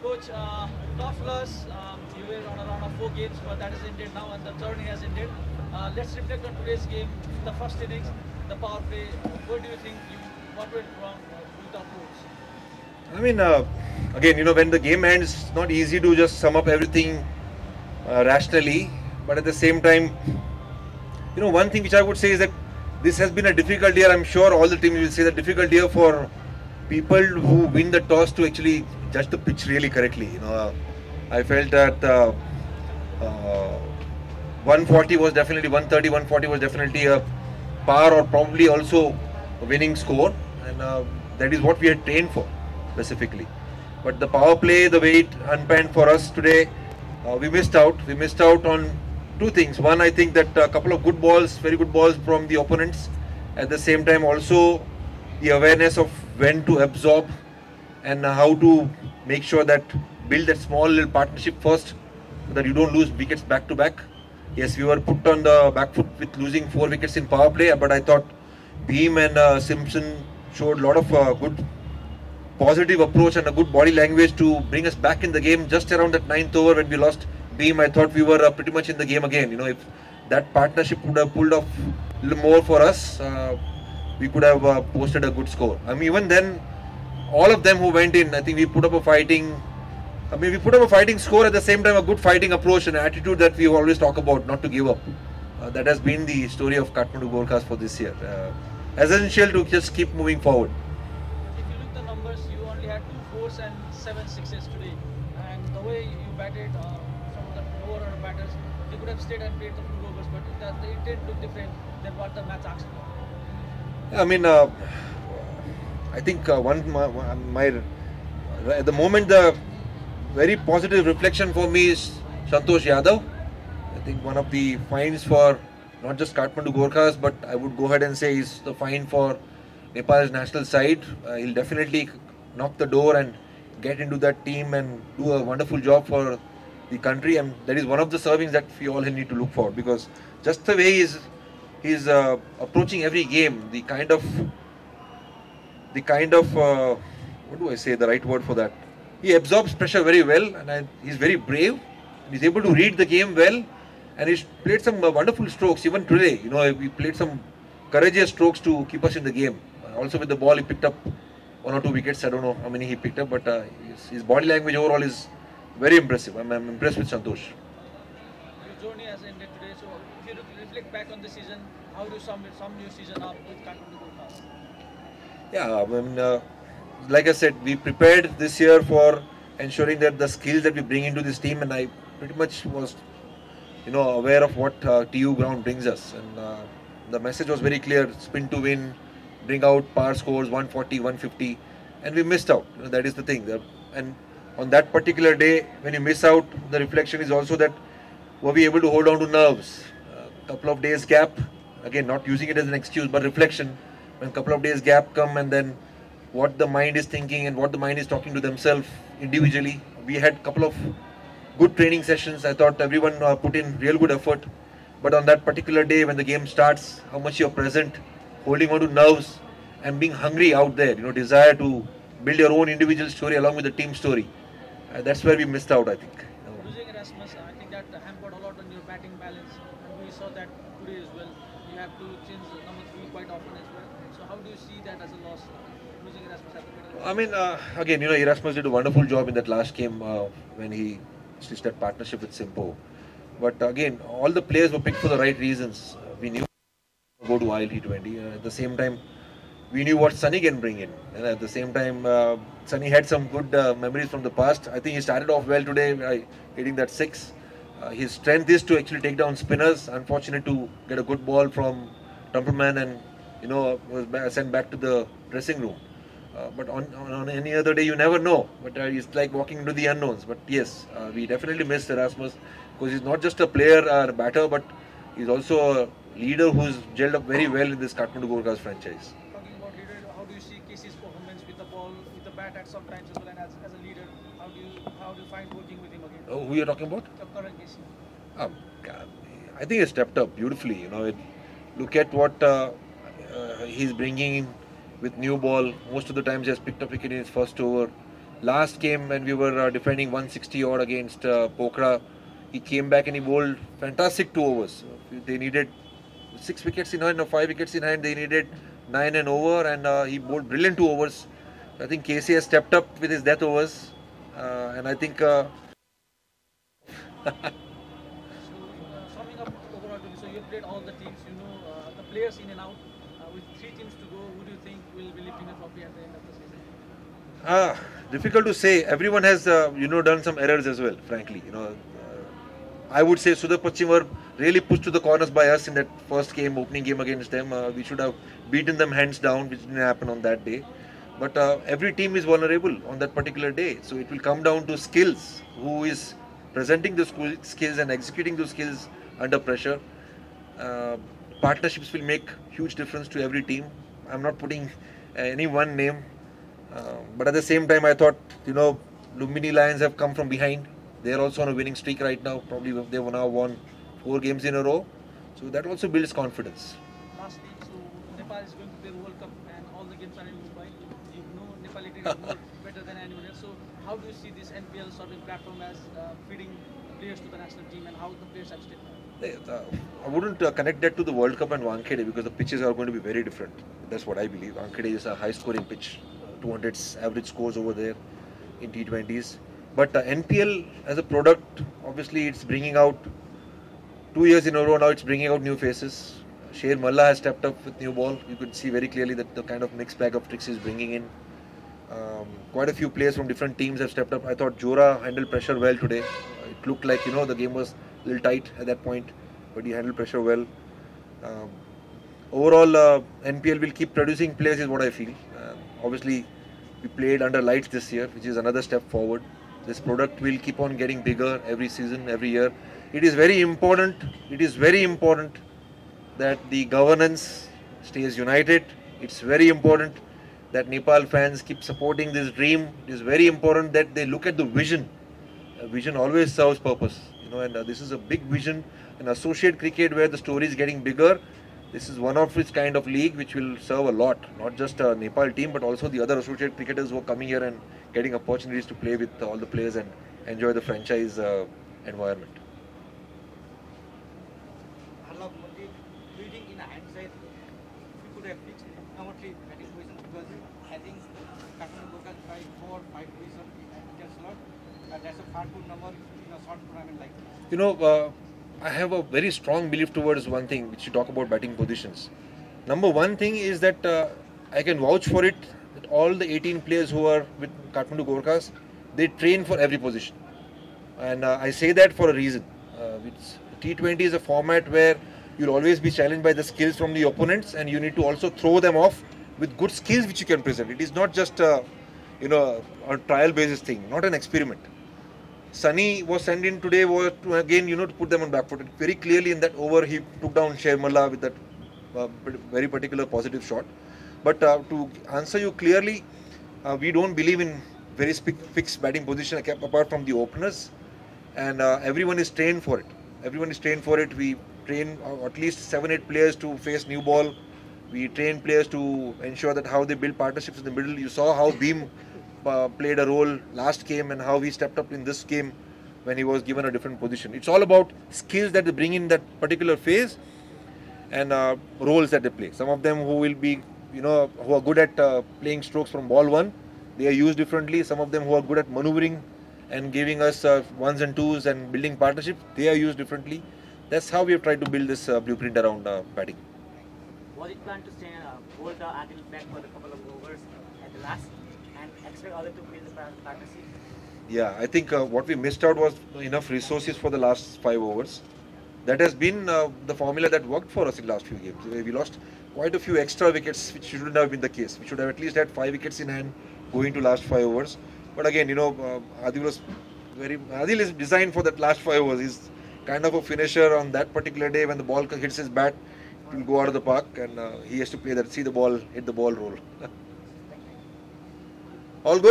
Coach, tough loss. You were on a run of 4 games, but that is ended now, and the journey has ended. Let's reflect on today's game. The first innings, the power play. What do you think? What went wrong with the approach? I mean, again, when the game ends, it's not easy to just sum up everything rationally. But at the same time, one thing which I would say is that this has been a difficult year. I'm sure all the teams will say that difficult year for people who win the toss to actually judge the pitch really correctly. I felt that 140 was definitely 130, 140 was definitely a par or probably also a winning score, and that is what we had trained for specifically. But the power play, the way it unpanned for us today, we missed out. We missed out on two things. One, I think that a couple of good balls, very good balls from the opponents. At the same time, also the awareness of when to absorb and how to make sure that build that small little partnership first, so that you don't lose wickets back to back. Yes, we were put on the back foot with losing 4 wickets in power play, but I thought Beam and Simpson showed a lot of good positive approach and a good body language to bring us back in the game. Just around that 9th over when we lost Beam, I thought we were pretty much in the game again. If that partnership would have pulled off a little more for us, we could have posted a good score. I mean, even then, all of them who went in, I think we put up a fighting score, at the same time a good fighting approach and attitude that we always talk about, not to give up. That has been the story of Kathmandu Gorkhas for this year. Essential to just keep moving forward. If you look the numbers, you only had 2 fours and 7 sixes today. And the way you batted some of the lower order batters, they could have stayed and played the full overs, but the intent looked different than what the match asked for. I mean, I think at the moment the very positive reflection for me is Santosh Yadav. I think one of the finds for not just Kathmandu Gorkhas, but I would go ahead and say is the find for Nepal's national side. He'll definitely knock the door and get into that team and do a wonderful job for the country. And that is one of the servings that we all need to look for, because just the way he's approaching every game, the kind of what do I say the right word for that? He absorbs pressure very well, and he's very brave. He's able to read the game well, and he's played some wonderful strokes. Even today, we played some courageous strokes to keep us in the game. Also with the ball, he picked up 1 or 2 wickets. I don't know how many he picked up, but his body language overall is very impressive. I'm impressed with Santosh. Your journey has ended today, so if you reflect back on the season, how do you sum new season up with Kathmandu Gorkhas? Yeah, I mean, like I said, we prepared this year for ensuring that the skills that we bring into this team, and I pretty much was, aware of what TU ground brings us, and the message was very clear: spin to win, bring out power scores 140, 150, and we missed out. That is the thing. And on that particular day, when you miss out, the reflection is also that were we able to hold on to nerves? A couple of days gap, again, not using it as an excuse, but reflection. When a couple of days gap come, and then what the mind is thinking and what the mind is talking to themselves individually. We had a couple of good training sessions. I thought everyone put in real good effort. But on that particular day when the game starts, how much you're present, holding on to nerves and being hungry out there, desire to build your own individual story along with the team story. That's where we missed out, I think. Losing Erasmus, I think that hampered a lot on your batting balance. And we saw that today as well. You have to change number 3 quite often as well. So how do you see that as a loss? Losing Erasmus at the middle? I mean, again, Erasmus did a wonderful job in that last game when he stitched that partnership with Simpo. But again, all the players were picked for the right reasons. We knew to go to IL T20. At the same time, we knew what Sunny can bring in. And at the same time, Sunny had some good memories from the past. I think he started off well today, hitting that 6. His strength is to actually take down spinners. Unfortunate to get a good ball from Temperman and was sent back to the dressing room. But on any other day, you never know. But it's like walking into the unknowns. But yes, we definitely missed Erasmus, because he's not just a player or a batter, but he's also a leader who's gelled up very well in this Kathmandu Gorkhas franchise. Talking about leader, how do you see Casey's performance with the ball, with the bat at some times as well, and as a leader, how do you find working with him again? Oh, who you're talking about? The current Casey. I think he stepped up beautifully. Look at what he's bringing in with new ball. Most of the times he has picked up wicket in his first over. Last game when we were defending 160 odd against Pokhara, he came back and he bowled fantastic 2 overs. They needed 6 wickets in hand or 5 wickets in hand. They needed 9 and over, and he bowled brilliant 2 overs. I think KC has stepped up with his death overs, and I think. So, summing up overall, so you played all the teams, you know the players in and out. With 3 teams to go, who do you think will be lifting the trophy at the end of the season? Difficult to say. Everyone has, done some errors as well. Frankly, I would say Sudhir Pachim were really pushed to the corners by us in that first game, opening game against them. We should have beaten them hands down, which didn't happen on that day. But every team is vulnerable on that particular day, so it will come down to skills. Who is presenting the skills and executing those skills under pressure? Uh, Partnerships will make huge difference to every team. I'm not putting any one name. But at the same time, I thought, Lumbini Lions have come from behind. They are also on a winning streak right now. Probably they've now won 4 games in a row. So that also builds confidence. Lastly, so Nepal is going to play the World Cup and all the games are in Mumbai. You know Nepal cricket more better than anyone else. So how do you see this NPL sort of platform as feeding players to the national team and how the players have stepped up? I wouldn't connect that to the World Cup and Wankhede because the pitches are going to be very different. That's what I believe. Wankhede is a high-scoring pitch, 200 average scores over there in T20s. But NPL as a product, obviously, it's bringing out 2 years in a row now. It's bringing out new faces. Sher Malla has stepped up with new ball. You could see very clearly that the kind of mixed bag of tricks he's bringing in. Quite a few players from different teams have stepped up. I thought Jora handled pressure well today. It looked like the game was a little tight at that point, but he handled pressure well. Overall, NPL will keep producing players is what I feel. Obviously, we played under lights this year, which is another step forward. This product will keep on getting bigger every season, every year. It is very important. It is very important that the governance stays united. It's very important that Nepal fans keep supporting this dream. It is very important that they look at the vision. Vision always serves purpose, and this is a big vision. In associate cricket, where the story is getting bigger, this is one of its kind of league which will serve a lot, not just a Nepal team, but also the other associate cricketers who are coming here and getting opportunities to play with all the players and enjoy the franchise environment. Reading in hindsight, we could have fixed number 3 batting position because I think Kathmandu local try 4 5 position in slot. That's a far good number in a short tournament like this. I have a very strong belief towards one thing which you talk about batting positions. Number one thing is that I can vouch for it that all the 18 players who are with Kathmandu Gorkhas, they train for every position. And I say that for a reason. T20 is a format where you'll always be challenged by the skills from the opponents, and you need to also throw them off with good skills which you can present. It is not just a trial basis thing, not an experiment. Sunny was sent in today was to again to put them on back foot. Very clearly in that over he took down Sher Malla with that very particular positive shot. But to answer you clearly, we don't believe in very fixed batting position apart from the openers, and everyone is trained for it. Everyone is trained for it. We train at least 7-8 players to face new ball. We train players to ensure that how they build partnerships in the middle. You saw how Beam played a role last game and how he stepped up in this game when he was given a different position. It's all about skills that they bring in that particular phase and roles that they play. Some of them who will be, who are good at playing strokes from ball one, they are used differently. Some of them who are good at maneuvering and giving us ones and twos and building partnerships, they are used differently. That's how we have tried to build this blueprint around batting. Was it planned to stay hold the Adil back for a couple of overs at the last and expect other to build the partnership? Yeah, I think what we missed out was enough resources for the last 5 overs. That has been the formula that worked for us in the last few games. We lost quite a few extra wickets, which shouldn't have been the case. We should have at least had 5 wickets in hand going to last 5 overs. But again, Adil is designed for that last 5 overs. He's kind of a finisher on that particular day. When the ball hits his bat, it will go out of the park, and he has to play that, see the ball, hit the ball, roll. All good.